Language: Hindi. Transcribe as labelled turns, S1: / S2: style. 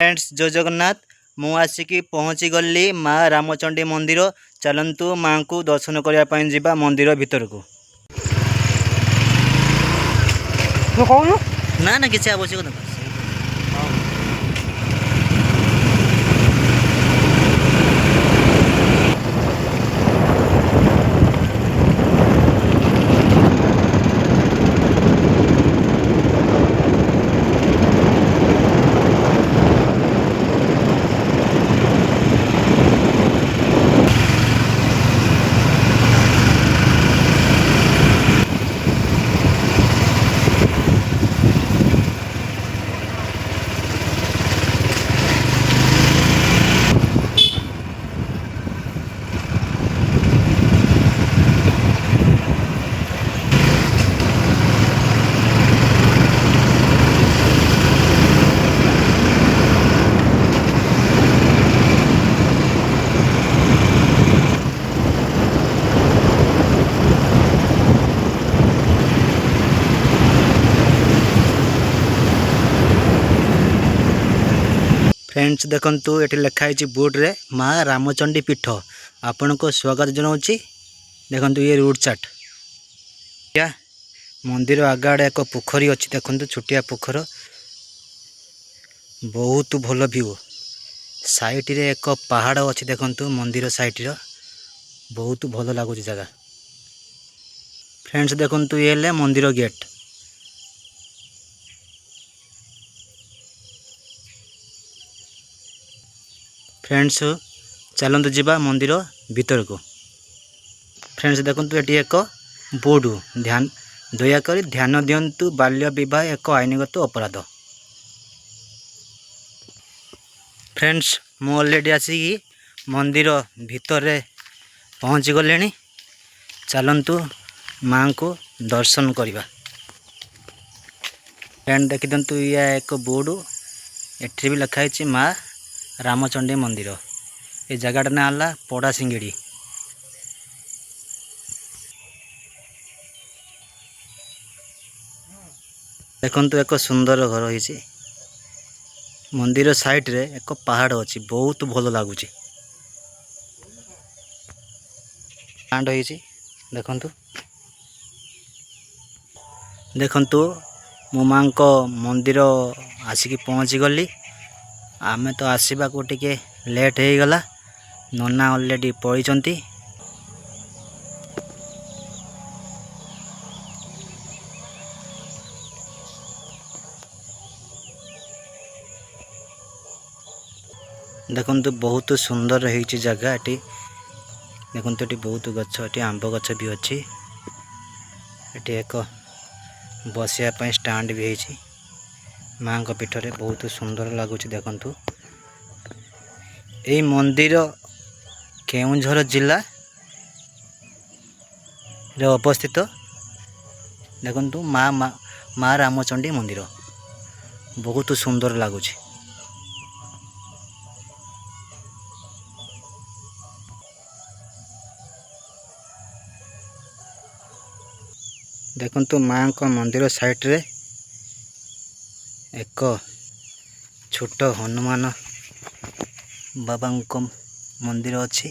S1: फ्रेंड्स जय जगन्नाथ मु आसिकी पहुँची गली माँ रामचंडी मंदिर। चलतु माँ को दर्शन करने जावा मंदिर भितर को। ना ना किसी आवश्यक ना। फ्रेंड्स देखंतु एटी लिखाई बोर्ड रे माँ रामचंडी पीठ आपण को स्वागत जनाऊँगी। देखंतु ये रोड चार्ट क्या मंदिर आगाड़े एक पोखरी अच्छी देखंतु छोटिया पोखर बहुत भल व्यू। साइड रे एक पहाड़ अच्छी देखंतु मंदिर साइड रे बहुत भल लगुच जगह। फ्रेंड्स देखंतु ये ले मंदिर गेट। फ्रेंड्स चलते जावा मंदिर भीतर को। फ्रेंड्स देखंतु एटी एक बोर्ड ध्यान दयाकोरी ध्यान दियंतु बाल्य विवाह एक आईनगत अपराध। फ्रेंड्स मु ऑलरेडी आसिकी मंदिर भीतर पहुँची गले। चलतु माँ को दर्शन करवा। फ्रेंड देखी दिंतु या एक बोर्ड एठी भी लिखाई माँ रामचंडी मंदिर। ये जगह ना है पड़ा सिंगेड़ी। देखंतु एक सुंदर घर होइछि। मंदिर साइड रे एक पहाड़ अच्छी बहुत भल लगुच। कांड होइछि देखंतु देखंतु मो माँ को मंदिर आसिकी पहुँची गली। आमे तो आसवा को टिके लेट हो गला। नना ऑलरेडी पड़ीचंती। देखंतु बहुत सुंदर होइछि जगह एटी। देखंतु एटी बहुत गछ एटी आंब गछ भी अच्छी। एटी एक बसिया पई स्टैंड भी होइछि। माँ को पीठ रे बहुत सुंदर लगुच। देखंतु एई मंदिर केउंझर जिला रे अवस्थित। देखंतु माँ रामचंडी मंदिर बहुत सुंदर लगुच। देखंतु माँ को मंदिर साइड रे एक छोट हनुमान बाबा को मंदिर अच्छी।